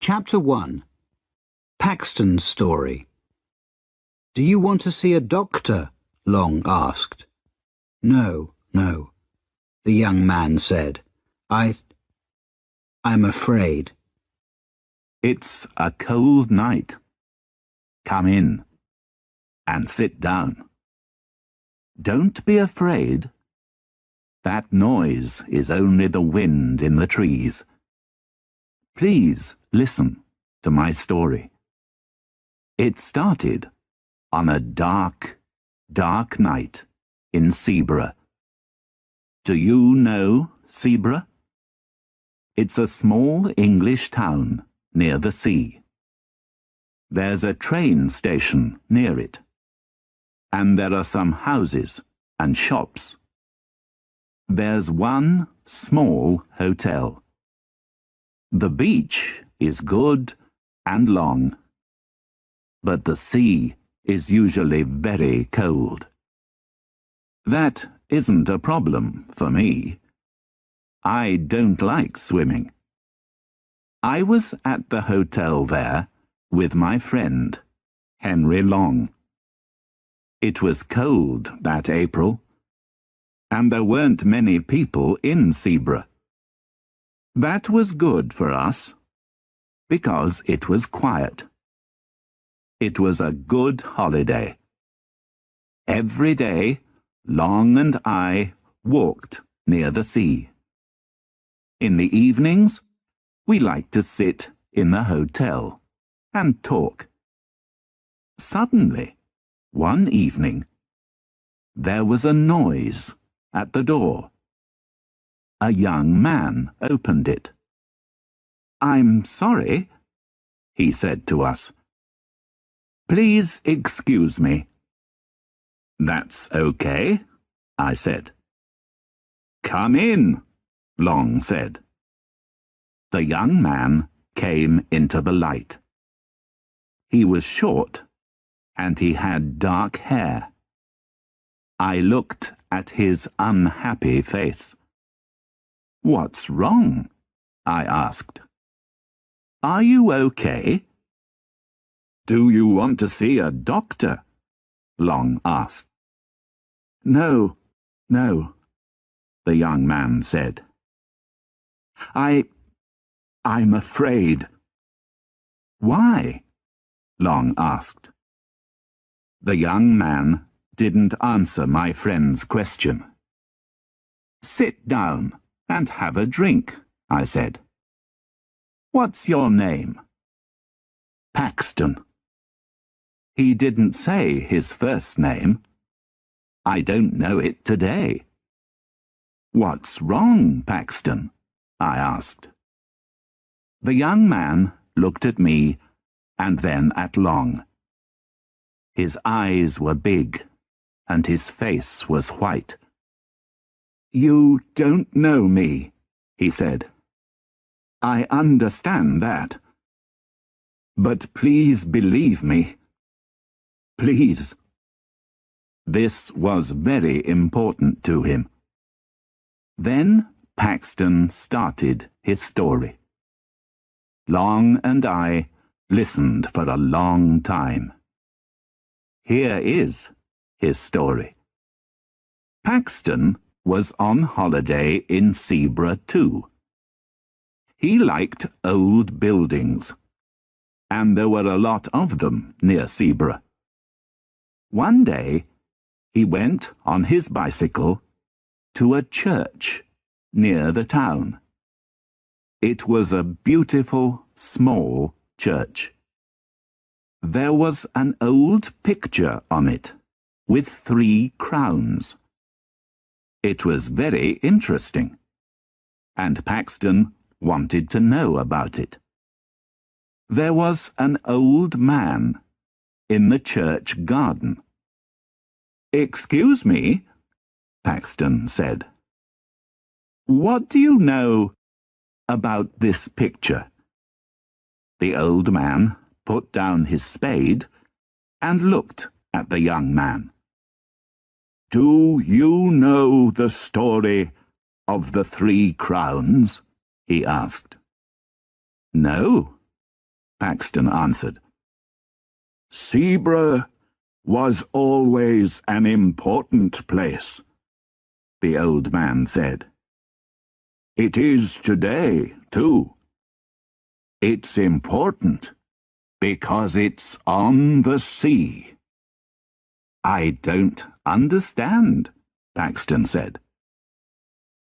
Chapter 1. Paxton's Story. "Do you want to see a doctor?" Long asked. No, the young man said. I'm afraid." "It's a cold night. Come in and sit down. Don't be afraid. That noise is only the wind in the trees. Please listen to my story. It started on a dark, dark night in Sebra. Do you know Sebra? It's a small English town near the sea. There's a train station near it, and there are some houses and shops. There's one small hotel. The beach is good and long, but the sea is usually very cold. That isn't a problem for me. I don't like swimming. I was at the hotel there with my friend, Henry Long. It was cold that April, and there weren't many people in Sebra. That was good for us, because it was quiet. It was a good holiday. Every day, Long and I walked near the sea. In the evenings, we liked to sit in the hotel and talk. Suddenly, one evening, there was a noise at the door. A young man opened it. "I'm sorry," he said to us. "Please excuse me." "That's okay," I said. "Come in," Long said. The young man came into the light. He was short, and he had dark hair. I looked at his unhappy face. "What's wrong?" I asked. "Are you okay?" "Do you want to see a doctor?" Long asked. No, the young man said. I'm afraid." "Why?" Long asked. The young man didn't answer my friend's question. "Sit down and have a drink," I said. "What's your name?" "Paxton." He didn't say his first name. I don't know it today. "What's wrong, Paxton?" I asked. The young man looked at me and then at Long. His eyes were big and his face was white. "You don't know me," he said. "I understand that. But please believe me. Please." This was very important to him. Then Paxton started his story. Long and I listened for a long time. Here is his story. Paxton was on holiday in Sebra too. He liked old buildings, and there were a lot of them near Sebra. One day, he went on his bicycle to a church near the town. It was a beautiful, small church. There was an old picture on it with 3 crowns. It was very interesting, and Paxton wanted to know about it. There was an old man in the church garden. "Excuse me," Paxton said. "What do you know about this picture?" The old man put down his spade and looked at the young man. "Do you know the story of the 3 crowns?" he asked. "No," Paxton answered. Seabra was always an important place, the old man said. It is today, too. It's important because it's on the sea. I don't understand, Paxton said.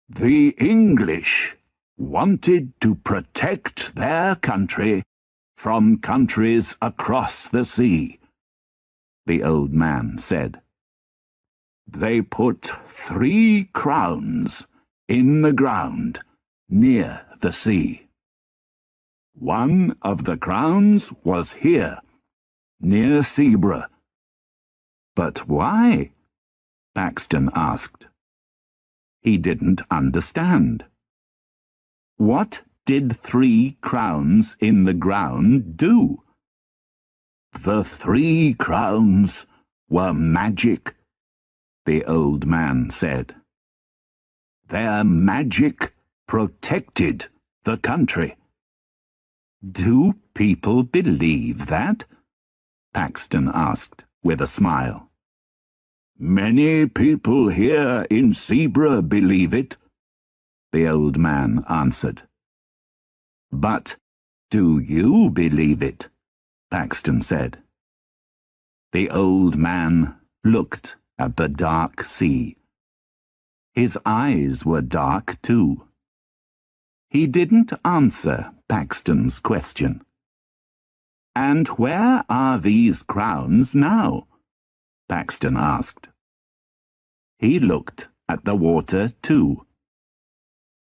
The English wanted to protect their country from countries across the sea, the old man said. They put 3 crowns in the ground near the sea. One of the crowns was here, near Seabra. But why? Paxton asked. He didn't understand. What did 3 crowns in the ground do? The 3 crowns were magic, the old man said. Their magic protected the country. Do people believe that? Paxton asked with a smile. Many people here in Seabra believe it, the old man answered. But do you believe it? Paxton said. The old man looked at the dark sea. His eyes were dark too. He didn't answer Paxton's question. And where are these crowns now? Paxton asked. He looked at the water too.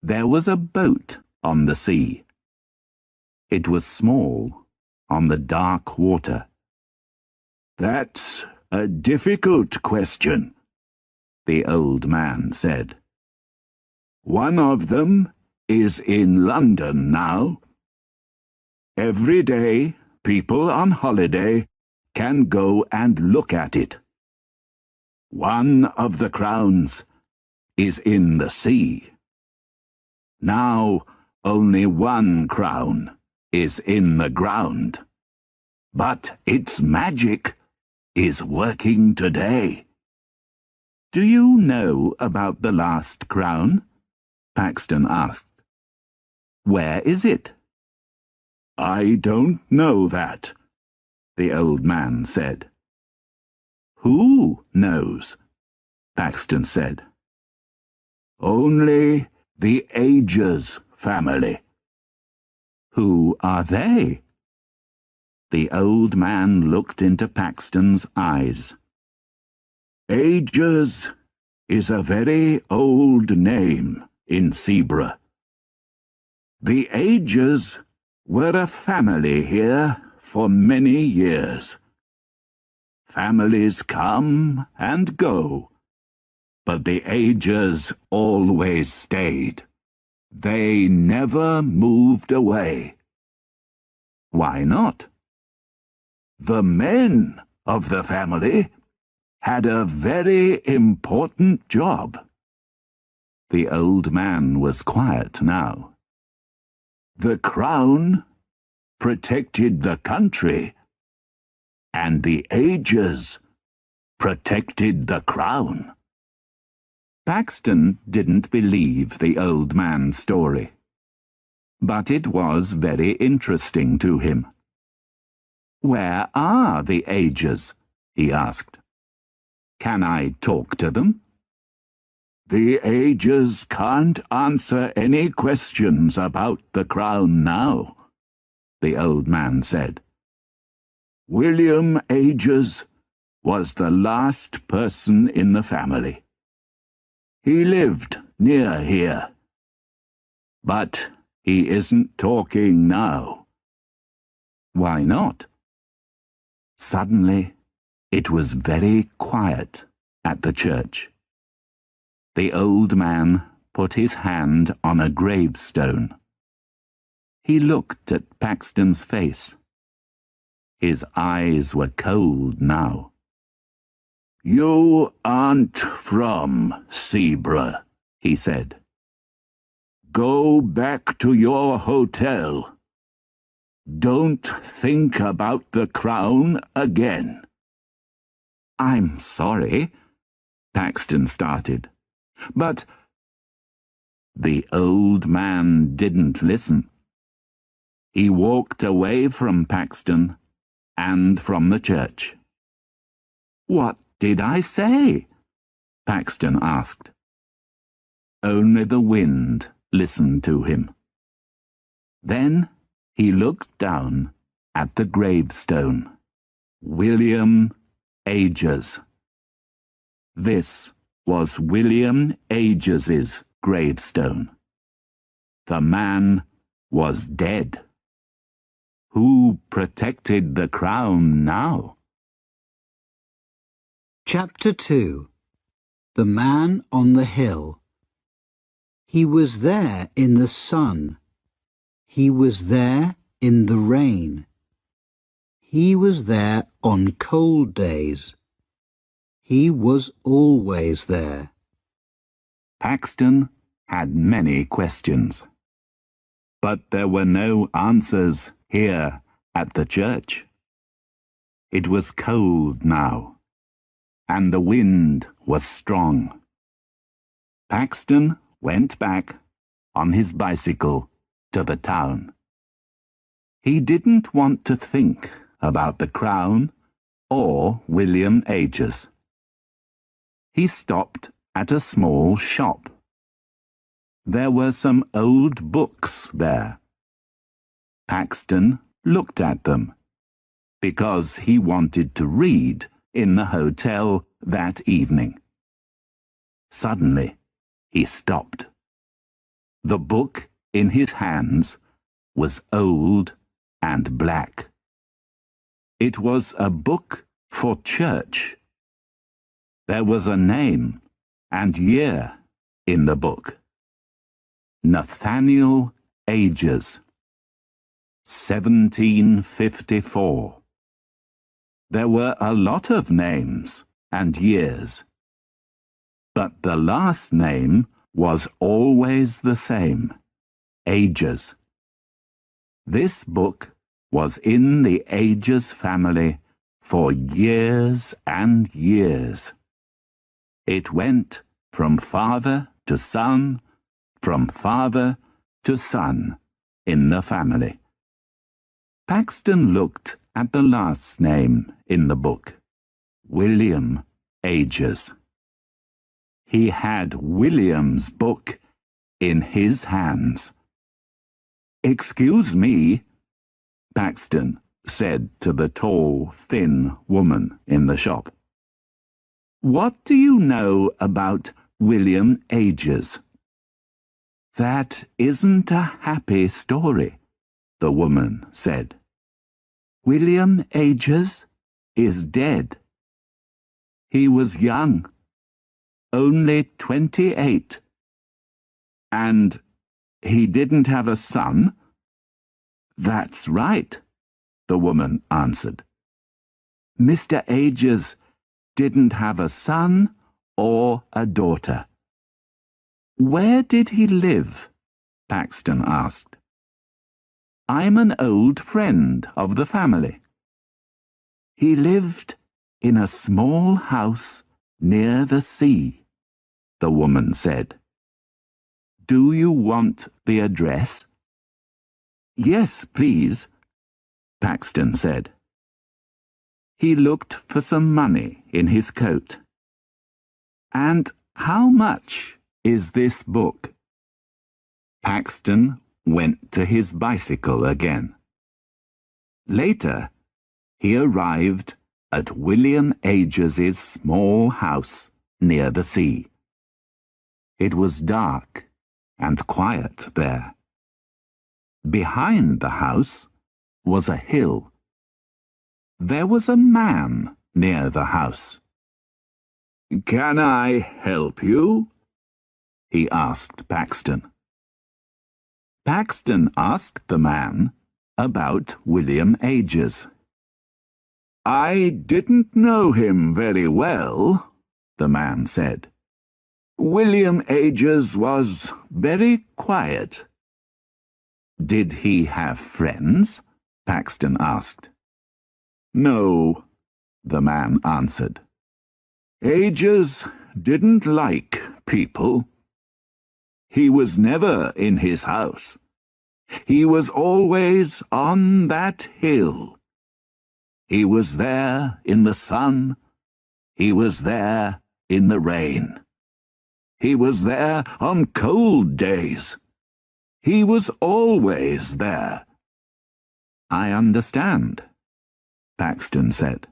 There was a boat on the sea. It was small, on the dark water. That's a difficult question, the old man said. One of them is in London now. Every day, people on holiday can go and look at it. One of the crowns is in the sea. Now only 1 crown is in the ground. But its magic is working today. Do you know about the last crown? Paxton asked. Where is it? I don't know that, the old man said. Who knows? Paxton said. Only the Aegers family. Who are they? The old man looked into Paxton's eyes. Aegers is a very old name in Seabra. The Aegers were a family here for many years. Families come and go, but the Aegers always stayed. They never moved away. Why not? The men of the family had a very important job. The old man was quiet now. The crown protected the country, and the Aegers protected the crown. Paxton didn't believe the old man's story, but it was very interesting to him. Where are the Aegers? He asked. Can I talk to them? The Aegers can't answer any questions about the crown now, the old man said. William Aegers was the last person in the family. He lived near here. But he isn't talking now. Why not? Suddenly, it was very quiet at the church. The old man put his hand on a gravestone. He looked at Paxton's face. His eyes were cold now. You aren't from Seabra, he said. Go back to your hotel. Don't think about the crown again. I'm sorry, Paxton started, but the old man didn't listen. He walked away from Paxton and from the church. What did I say? Paxton asked. Only the wind listened to him. Then he looked down at the gravestone. William Ages. This was William Ages's gravestone. The man was dead. Who protected the crown now? Chapter 2. The Man on the Hill. He was there in the sun. He was there in the rain. He was there on cold days. He was always there. Paxton had many questions, but there were no answers here at the church. It was cold now, and the wind was strong. Paxton went back on his bicycle to the town. He didn't want to think about the crown or William Ages. He stopped at a small shop. There were some old books there. Paxton looked at them because he wanted to read in the hotel that evening. Suddenly, he stopped. The book in his hands was old and black. It was a book for church. There was a name and year in the book. Nathaniel Ages, 1754. There were a lot of names and years, but the last name was always the same, Ages. This book was in the Ages family for years and years. It went from father to son, from father to son in the family. Paxton looked at the last name in the book, William Ages. He had William's book in his hands. "Excuse me," Paxton said to the tall, thin woman in the shop. "What do you know about William Ages?" "That isn't a happy story," the woman said. "William Ages is dead. He was young, only 28. And he didn't have a son?" "That's right," the woman answered. "Mr. Ages didn't have a son or a daughter." "Where did he live?" Paxton asked. "I'm an old friend of the family." "He lived in a small house near the sea," the woman said. "Do you want the address?" "Yes, please," Paxton said. He looked for some money in his coat. "And how much is this book?" Paxton went to his bicycle again. Later, he arrived at William Ages's small house near the sea. It was dark and quiet there. Behind the house was a hill. There was a man near the house. "Can I help you?" he asked Paxton. Paxton asked the man about William Ages. "I didn't know him very well," the man said. "William Ages was very quiet." "Did he have friends?" Paxton asked. No, the man answered. Ages didn't like people. He was never in his house. He was always on that hill. He was there in the sun. He was there in the rain. He was there on cold days. He was always there. I understand, Paxton said.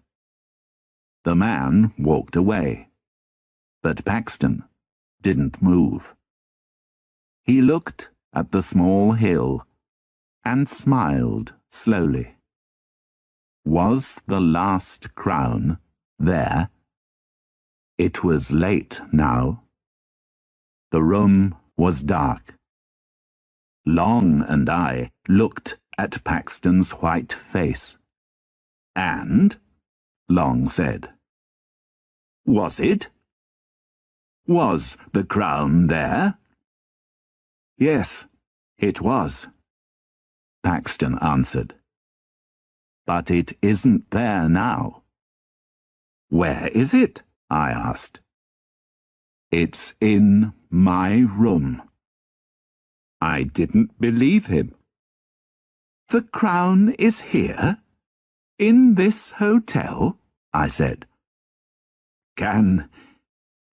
The man walked away, but Paxton didn't move. He looked at the small hill and smiled slowly. Was the last crown there? It was late now. The room was dark. Long and I looked at Paxton's white face. And, Long said, was it? Was the crown there? Yes, it was, Paxton answered. But it isn't there now. Where is it? I asked. It's in my room. I didn't believe him. The crown is here? In this hotel? I said. Can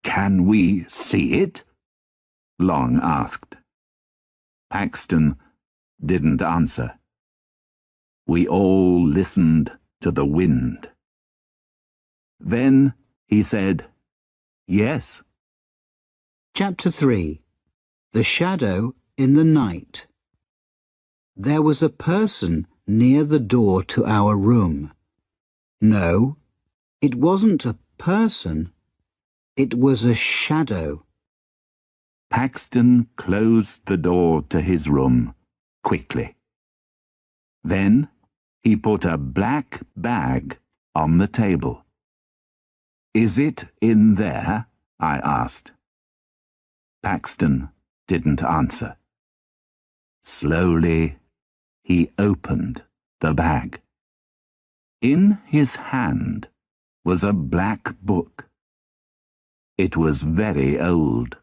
we see it? Long asked. Paxton didn't answer. We all listened to the wind. Then he said, yes. Chapter 3. The Shadow in the Night. There was a person near the door to our room. No, it wasn't a person. It was a shadow. Paxton closed the door to his room quickly. Then he put a black bag on the table. Is it in there? I asked. Paxton didn't answer. Slowly, he opened the bag. In his hand was a black book. It was very old.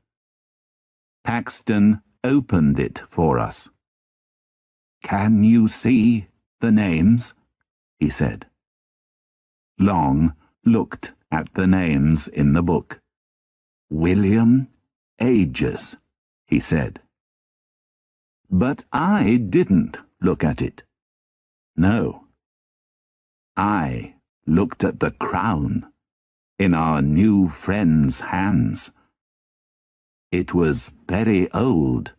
Paxton opened it for us. Can you see the names? He said. Long looked at the names in the book. William Ages, he said. But I didn't look at it. No. I looked at the crown in our new friend's hands. It was very old,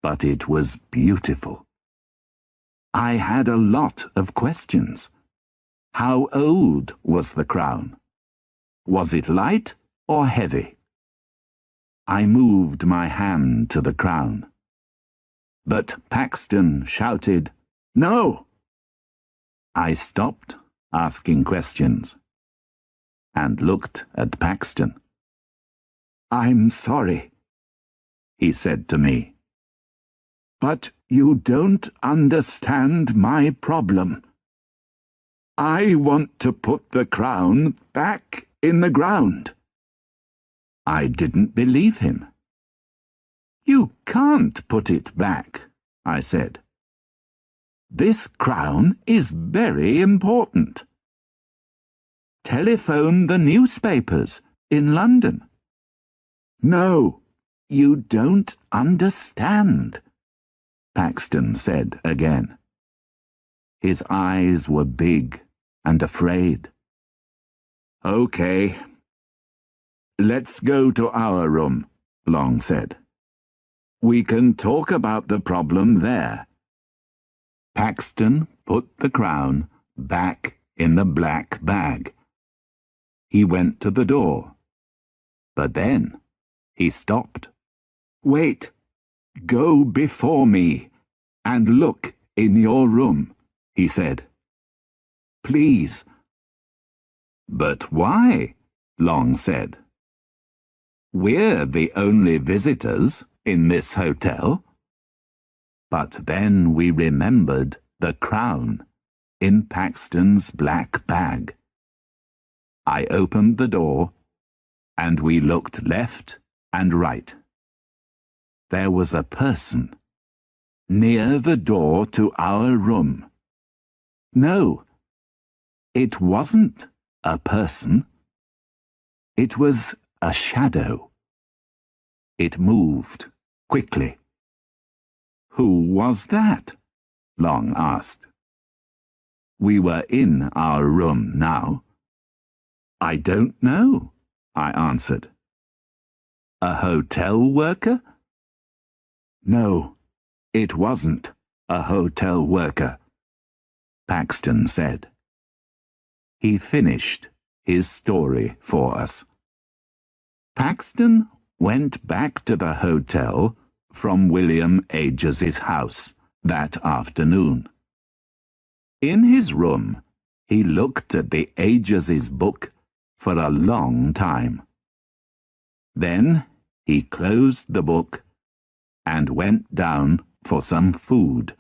but it was beautiful. I had a lot of questions. How old was the crown? Was it light or heavy? I moved my hand to the crown. But Paxton shouted, "No!" I stopped asking questions and looked at Paxton. "I'm sorry," he said to me. "But you don't understand my problem. I want to put the crown back in the ground." I didn't believe him. "You can't put it back," I said. "This crown is very important. Telephone the newspapers in London." "No, you don't understand," Paxton said again. His eyes were big and afraid. "Okay. Let's go to our room," Long said. "We can talk about the problem there." Paxton put the crown back in the black bag. He went to the door, but then he stopped. "Wait, go before me and look in your room," he said. "Please." "But why?" Long said. "We're the only visitors in this hotel." But then we remembered the crown in Paxton's black bag. I opened the door, and we looked left and right. There was a person near the door to our room. No, it wasn't a person. It was a shadow. It moved quickly. Who was that? Long asked. We were in our room now. I don't know, I answered. A hotel worker? No, it wasn't a hotel worker, Paxton said. He finished his story for us. Paxton went back to the hotel from William Ages's house that afternoon. In his room, he looked at the Ages's book for a long time. Then he closed the book and went down for some food.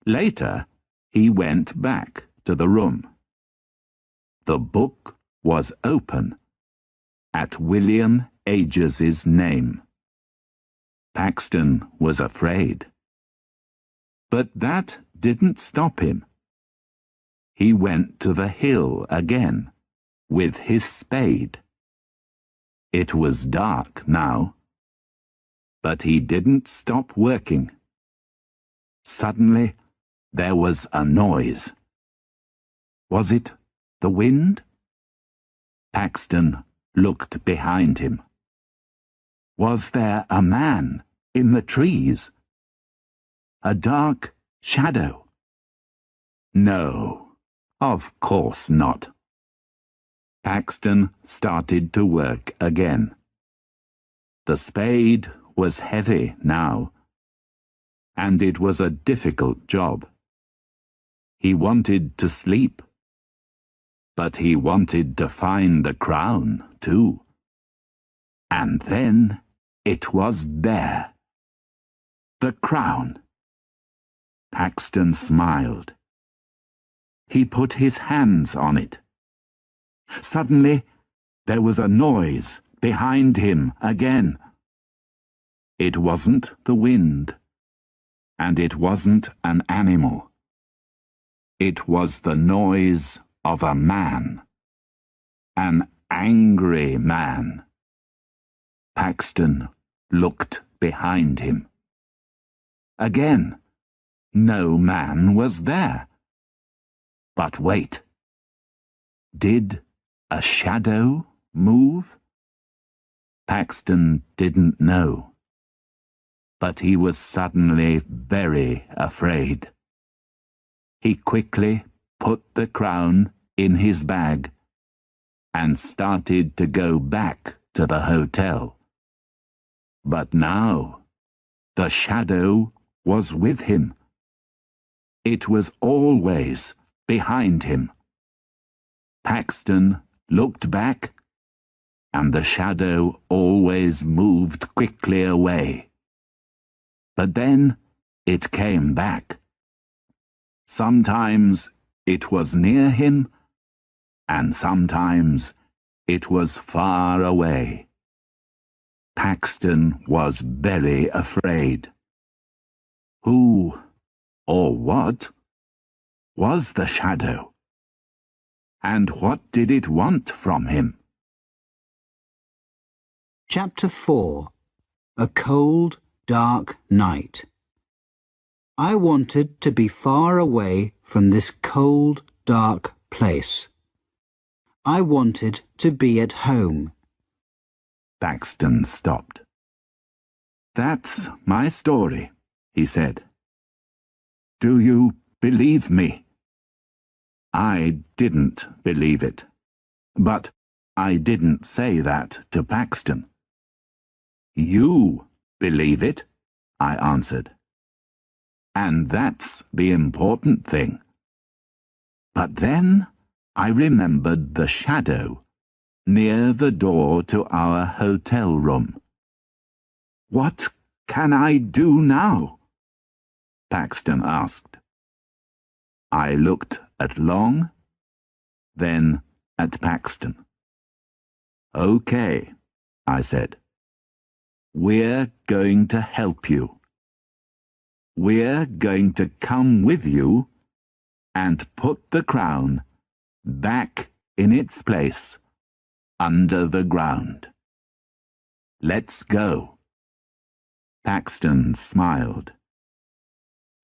Later, he went back to the room. The book was open at William Ages's name. Paxton was afraid. But that didn't stop him. He went to the hill again with his spade. It was dark now, but he didn't stop working. Suddenly, there was a noise. Was it the wind? Paxton looked behind him. Was there a man in the trees? A dark shadow? No, of course not. Paxton started to work again. The spade was heavy now, and it was a difficult job. He wanted to sleep, but he wanted to find the crown too. And then it was there. The crown. Paxton smiled. He put his hands on it. Suddenly, there was a noise behind him again. It wasn't the wind, and it wasn't an animal. It was the noise of a man. An angry man. Paxton looked behind him. Again, no man was there. But wait. Did a shadow move? Paxton didn't know. But he was suddenly very afraid. He quickly put the crown in his bag and started to go back to the hotel. But now the shadow was with him. It was always behind him. Paxton looked back, and the shadow always moved quickly away. But then it came back. Sometimes it was near him, and sometimes it was far away. Paxton was very afraid. Who, or what, was the shadow? And what did it want from him? Chapter 4. A Cold, Dark Night. I wanted to be far away from this cold, dark place. I wanted to be at home. Paxton stopped. That's my story, he said. Do you believe me? I didn't believe it, but I didn't say that to Paxton. You believe it, I answered. And that's the important thing. But then I remembered the shadow near the door to our hotel room. What can I do now? Paxton asked. I looked at Long, then at Paxton. "Okay," I said. "We're going to help you. We're going to come with you and put the crown back in its place under the ground. Let's go." Paxton smiled.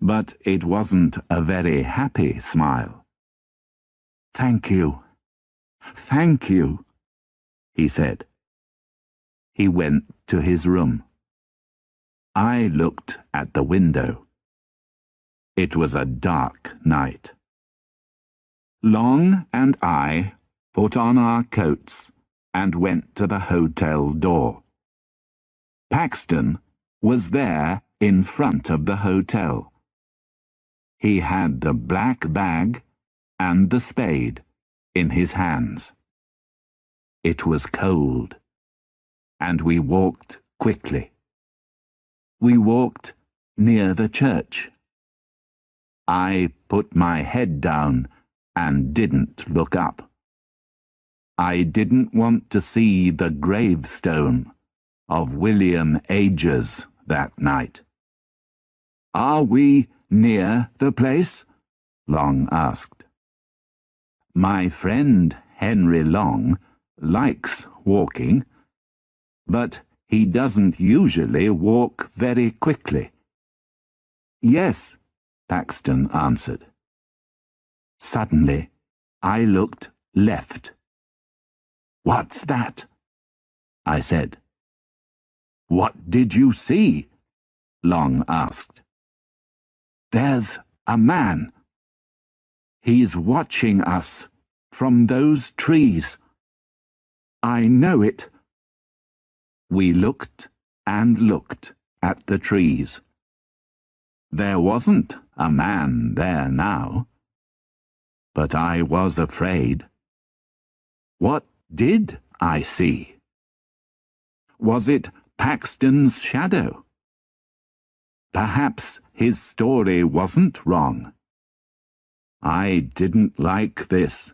But it wasn't a very happy smile. "Thank you. Thank you," he said. He went to his room. I looked at the window. It was a dark night. Long and I put on our coats and went to the hotel door. Paxton was there in front of the hotel. He had the black bag and the spade in his hands. It was cold, and we walked quickly. We walked near the church. I put my head down and didn't look up. I didn't want to see the gravestone of William Ages that night. "Are we near the place?" Long asked. My friend Henry Long likes walking, but he doesn't usually walk very quickly. "Yes," Paxton answered. Suddenly, I looked left. "What's that?" I said. "What did you see?" Long asked. "There's a man. He's watching us from those trees. I know it." We looked and looked at the trees. There wasn't a man there now. But I was afraid. What did I see? Was it Paxton's shadow? Perhaps his story wasn't wrong. I didn't like this.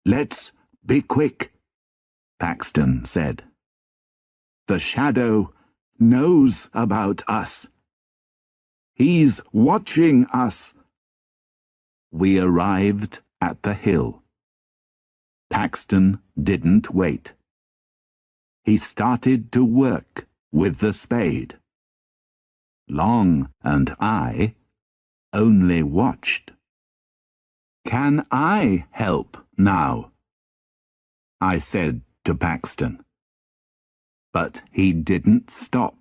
"Let's be quick," Paxton said. "The shadow knows about us. He's watching us." We arrived at the hill. Paxton didn't wait. He started to work with the spade. Long and I only watched. "Can I help now?" I said to Paxton. But he didn't stop.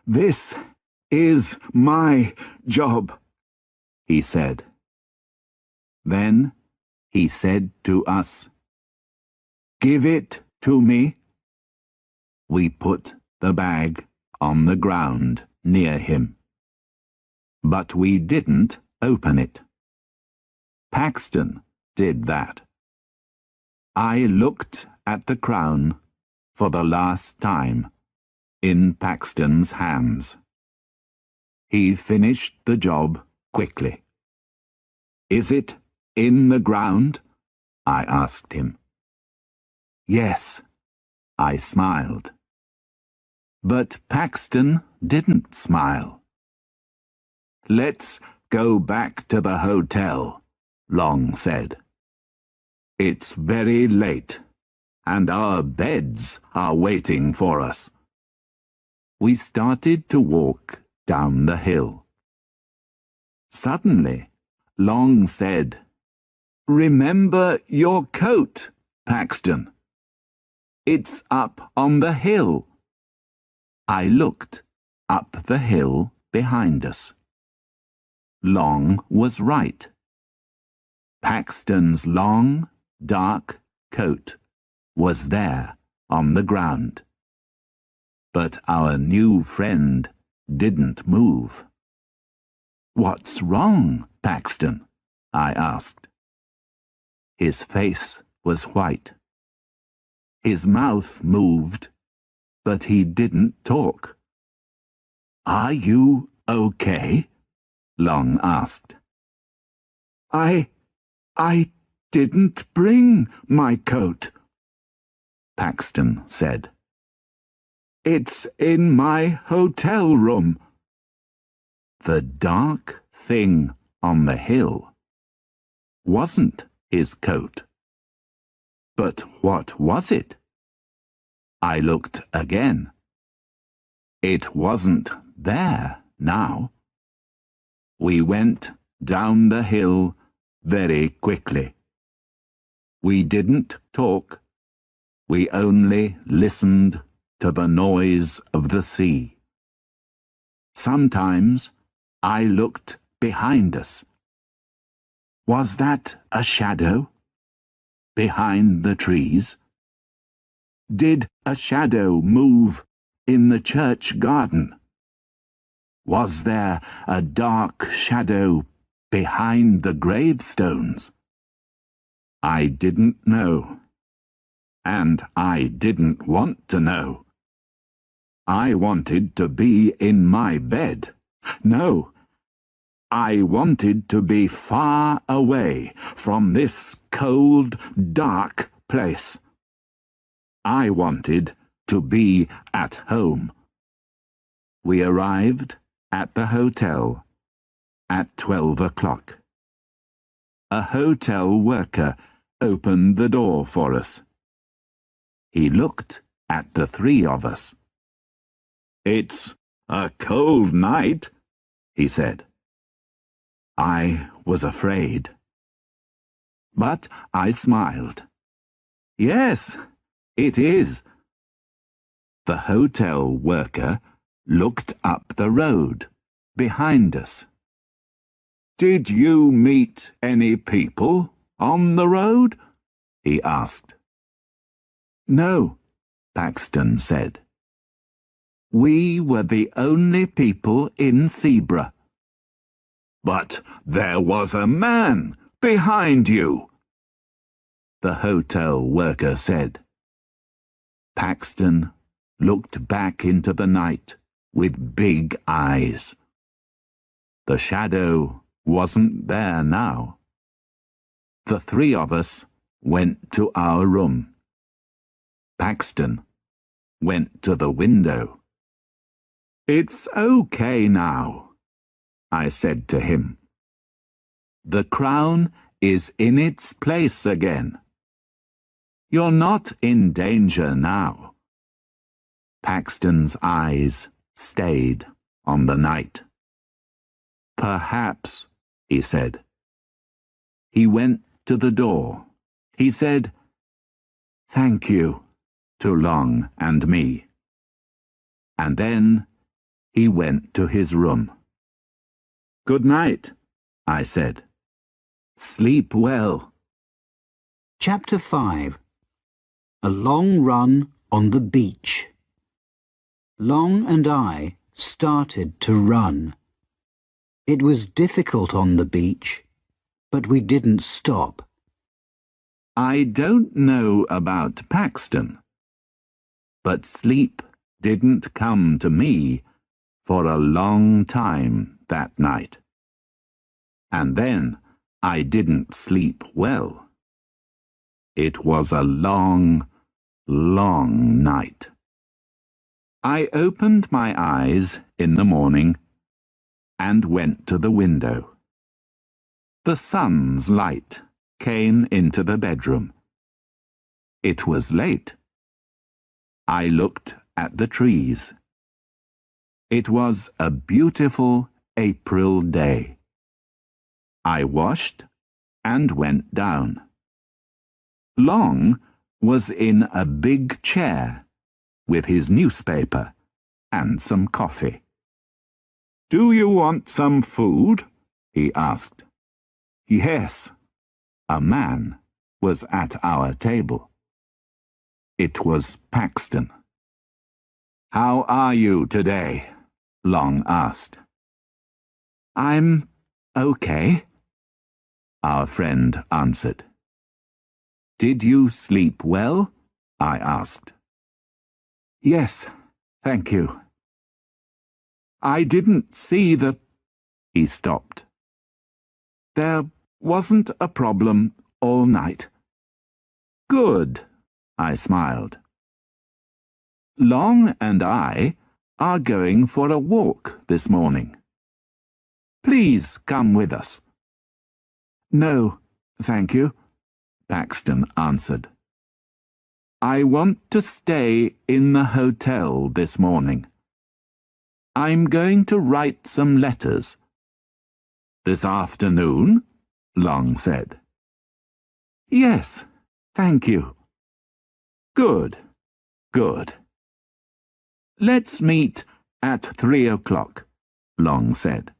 "This is my job," he said. Then he said to us, "Give it to me." We put the bag on the ground near him. But we didn't open it. Paxton did that. I looked at the crown for the last time in Paxton's hands. He finished the job quickly. "Is it in the ground?" I asked him. "Yes," I smiled. But Paxton didn't smile. "Let's go back to the hotel," Long said. "It's very late, and our beds are waiting for us." We started to walk down the hill. Suddenly, Long said, "Remember your coat, Paxton. It's up on the hill." I looked up the hill behind us. Long was right. Paxton's long, dark coat was there on the ground. But our new friend didn't move. "What's wrong, Paxton?" I asked. His face was white. His mouth moved, but he didn't talk. "Are you okay?" Long asked. I didn't bring my coat, Paxton said. It's in my hotel room. The dark thing on the hill wasn't his coat. But what was it? I looked again. It wasn't there now. We went down the hill very quickly. We didn't talk. We only listened to the noise of the sea. Sometimes I looked behind us. Was that a shadow? Behind the trees? Did a shadow move in the church garden? Was there a dark shadow behind the gravestones? I didn't know, and I didn't want to know. I wanted to be in my bed. No, I wanted to be far away from this cold, dark place. I wanted to be at home. We arrived at the hotel at 12 o'clock. A hotel worker opened the door for us. He looked at the three of us. "It's a cold night," he said. I was afraid. But I smiled. "Yes, it is." The hotel worker looked up the road behind us. "Did you meet any people on the road?" he asked. "No," Paxton said. "We were the only people in Zebra." "But there was a man behind you," the hotel worker said. Paxton looked back into the night with big eyes. The shadow wasn't there now. The three of us went to our room. Paxton went to the window. "It's okay now," I said to him. "The crown is in its place again. You're not in danger now." Paxton's eyes stayed on the night. "Perhaps," he said. He went to the door. He said, "Thank you," to Long and me. And then he went to his room. "Good night," I said. "Sleep well." Chapter 5. A long run on the beach. Long and I started to run. It was difficult on the beach, but we didn't stop. I don't know about Paxton, but sleep didn't come to me for a long time that night. And then I didn't sleep well. It was a long, long night. I opened my eyes in the morning and went to the window. The sun's light came into the bedroom. It was late. I looked at the trees. It was a beautiful April day. I washed and went down. Long was in a big chair with his newspaper and some coffee. "Do you want some food?" he asked. Yes, a man was at our table. It was Paxton. "How are you today?" Long asked. "I'm okay," our friend answered. "Did you sleep well?" I asked. "Yes, thank you." "I didn't see the—" He stopped. "There wasn't a problem all night. Good, I smiled. Long and I are going for a walk this morning. Please come with us. No, thank you, Paxton answered. I want to stay in the hotel this morning. I'm going to write some letters. This afternoon? Long said. Yes, thank you. Good, good. Let's meet at 3 o'clock, Long said.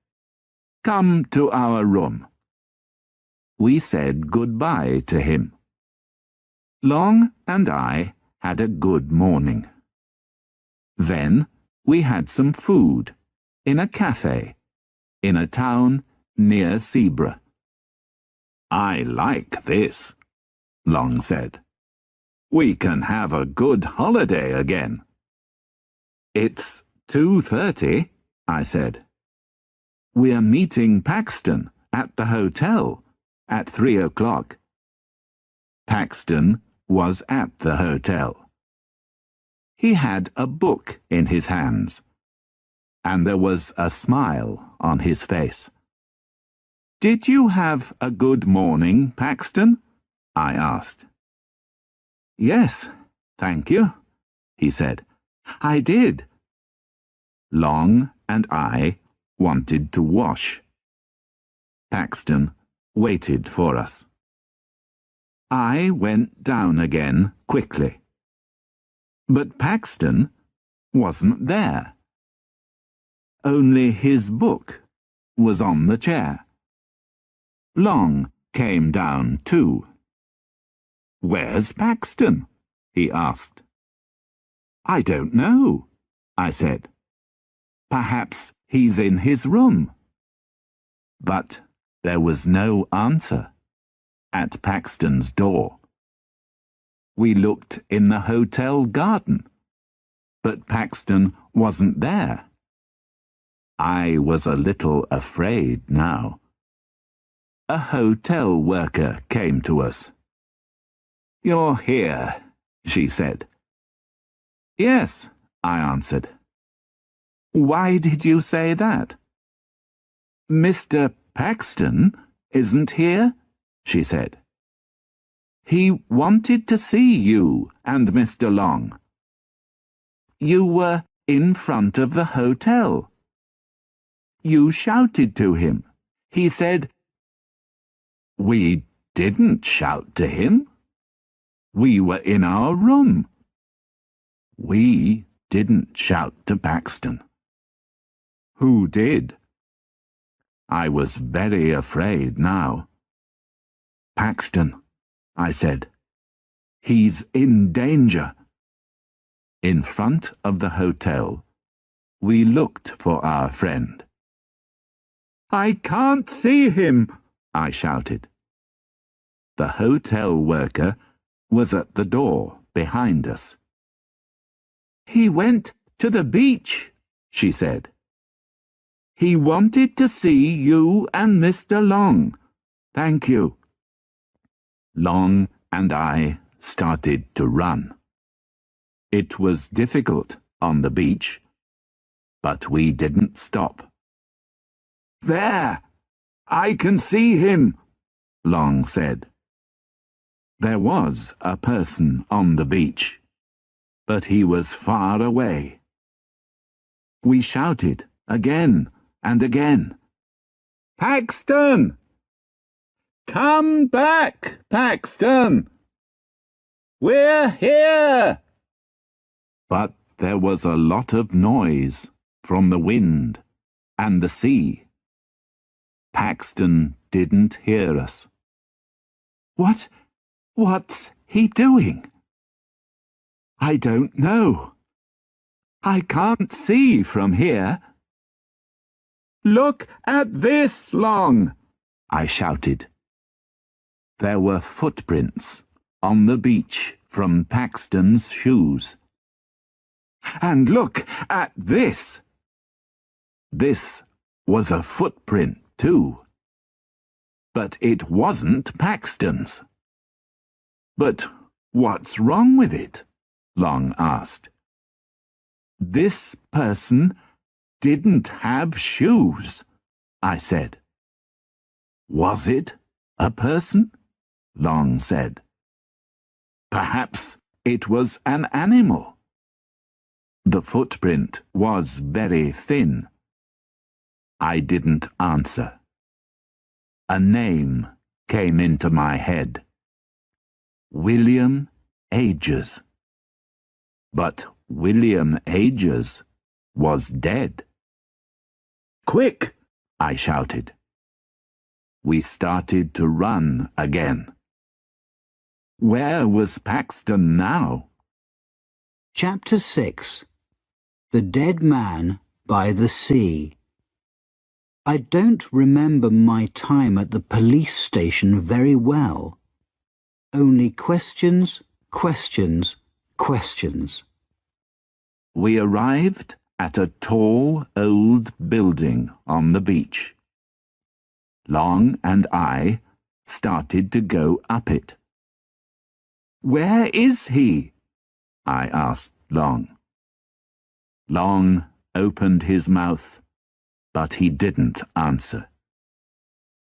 Come to our room. We said goodbye to him. Long and I had a good morning. Then we had some food in a cafe in a town near Zebra. I like this, Long said. We can have a good holiday again. It's 2:30, I said. We're meeting Paxton at the hotel at 3 o'clock. Paxton was at the hotel. He had a book in his hands, and there was a smile on his face. Did you have a good morning, Paxton? I asked. Yes, thank you, he said. I did. Long and I wanted to wash. Paxton waited for us. I went down again quickly. But Paxton wasn't there. Only his book was on the chair. Long came down too. Where's Paxton? He asked. I don't know, I said. Perhaps he's in his room. But there was no answer at Paxton's door. We looked in the hotel garden, but Paxton wasn't there. I was a little afraid now. A hotel worker came to us. You're here, she said. Yes, I answered. Why did you say that? Mr. Paxton isn't here, she said. He wanted to see you and Mr. Long. You were in front of the hotel. You shouted to him. He said, We didn't shout to him. We were in our room. We didn't shout to Paxton. Who did? I was very afraid now. Paxton, I said. He's in danger. In front of the hotel, we looked for our friend. I can't see him, I shouted. The hotel worker was at the door behind us. He went to the beach, she said. He wanted to see you and Mr. Long. Thank you. Long and I started to run. It was difficult on the beach, but we didn't stop. There! I can see him, Long said. There was a person on the beach, but he was far away. We shouted again and again. Paxton! Come back, Paxton! We're here! But there was a lot of noise from the wind and the sea. Paxton didn't hear us. What's he doing? I don't know. I can't see from here. Look at this, Long, I shouted. There were footprints on the beach from Paxton's shoes. And look at this. This was a footprint too. but it wasn't Paxton's. But what's wrong with it? Long asked. This person didn't have shoes, I said. Was it a person? Long said. Perhaps it was an animal. The footprint was very thin. I didn't answer. A name came into my head. William Ages. But William Ages was dead. Quick! I shouted. We started to run again. Where was Paxton now? Chapter 6. The Dead Man by the Sea. I don't remember my time at the police station very well. Only questions, questions, questions. We arrived at a tall old building on the beach. Long and I started to go up it. Where is he? I asked Long. Long opened his mouth, but he didn't answer.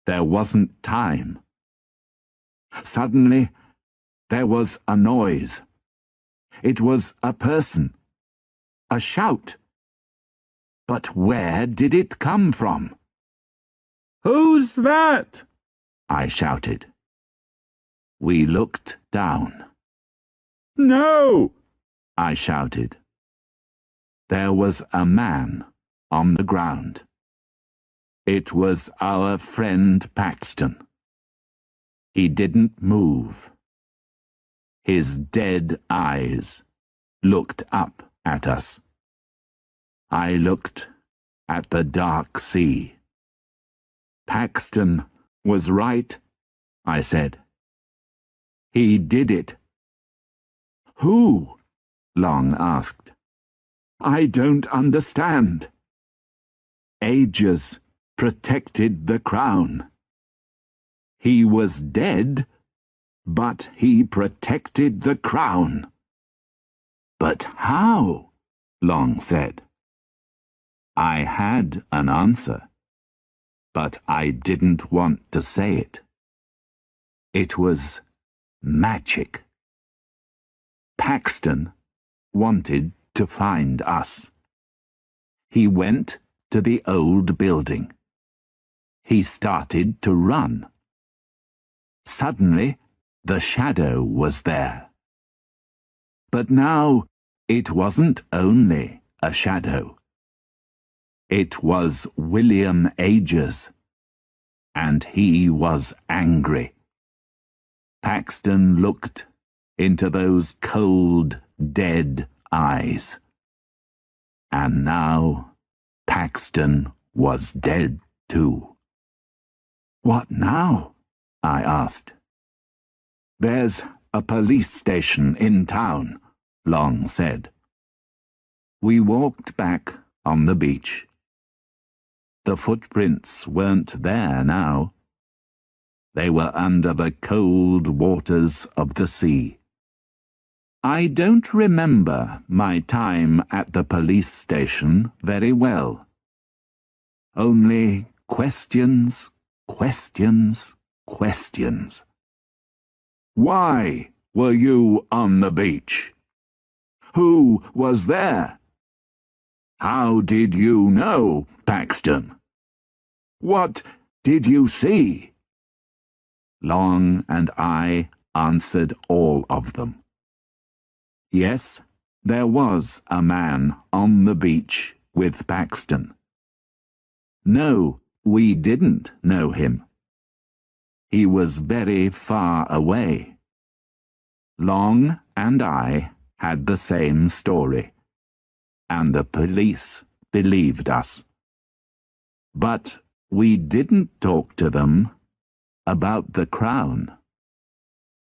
There wasn't time. Suddenly, there was a noise. It was a person. A shout. But where did it come from? Who's that? I shouted. We looked down. No! I shouted. There was a man on the ground. It was our friend Paxton. He didn't move. His dead eyes looked up at us. I looked at the dark sea. Paxton was right, I said. He did it. Who? Long asked. I don't understand. Ages protected the crown. He was dead, but he protected the crown. But how? Long said. I had an answer, but I didn't want to say it. It was magic. Paxton wanted to find us. He went to the old building. He started to run. Suddenly, the shadow was there. But now, it wasn't only a shadow. It was William Ages, and he was angry. Paxton looked into those cold, dead eyes. And now Paxton was dead too. What now? I asked. There's a police station in town, Long said. We walked back on the beach. The footprints weren't there now. They were under the cold waters of the sea. I don't remember my time at the police station very well. Only questions, questions, questions. Why were you on the beach? Who was there? How did you know, Paxton? What did you see? Long and I answered all of them. Yes, there was a man on the beach with Paxton. No, we didn't know him. He was very far away. Long and I had the same story, and the police believed us. But we didn't talk to them about the crown,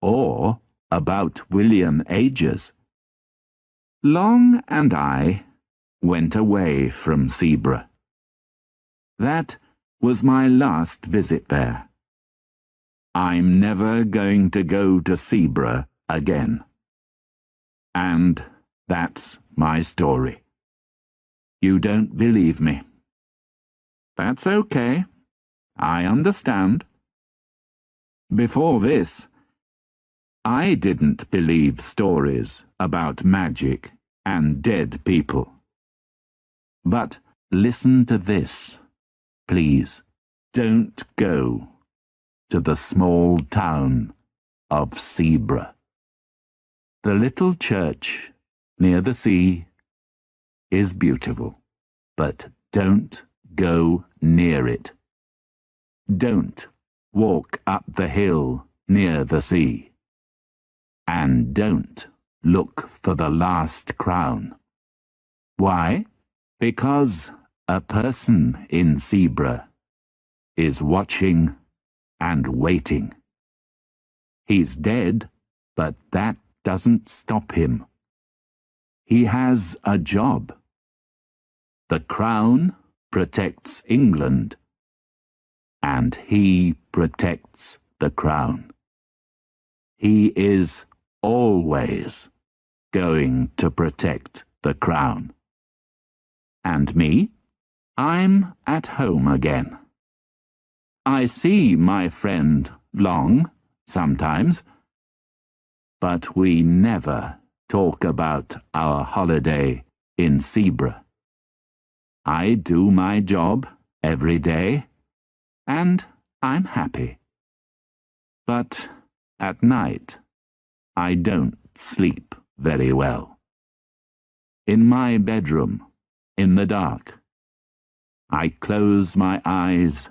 or about William Ages. Long and I went away from Zebra. That was my last visit there. I'm never going to go to Zebra again. And that's my story. You don't believe me. That's okay. I understand. Before this, I didn't believe stories about magic and dead people. But listen to this, please. Don't go to the small town of Zebra. The little church near the sea is beautiful, but don't go near it. Don't walk up the hill near the sea. And don't look for the last crown. Why? Because a person in Zebra is watching and waiting. He's dead, but that doesn't stop him. He has a job. The crown protects England, and he protects the crown. He is always going to protect the crown. And me? I'm at home again. I see my friend Long sometimes, but we never talk about our holiday in Zebra. I do my job every day, and I'm happy. But at night, I don't sleep very well. In my bedroom, in the dark, I close my eyes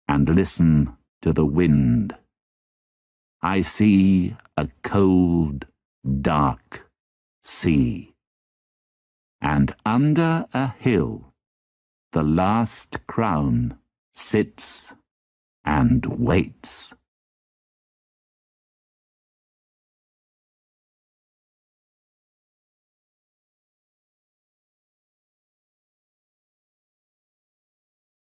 and listen to the wind. I see a cold, dark sea. And under a hill, the last crown sits and waits.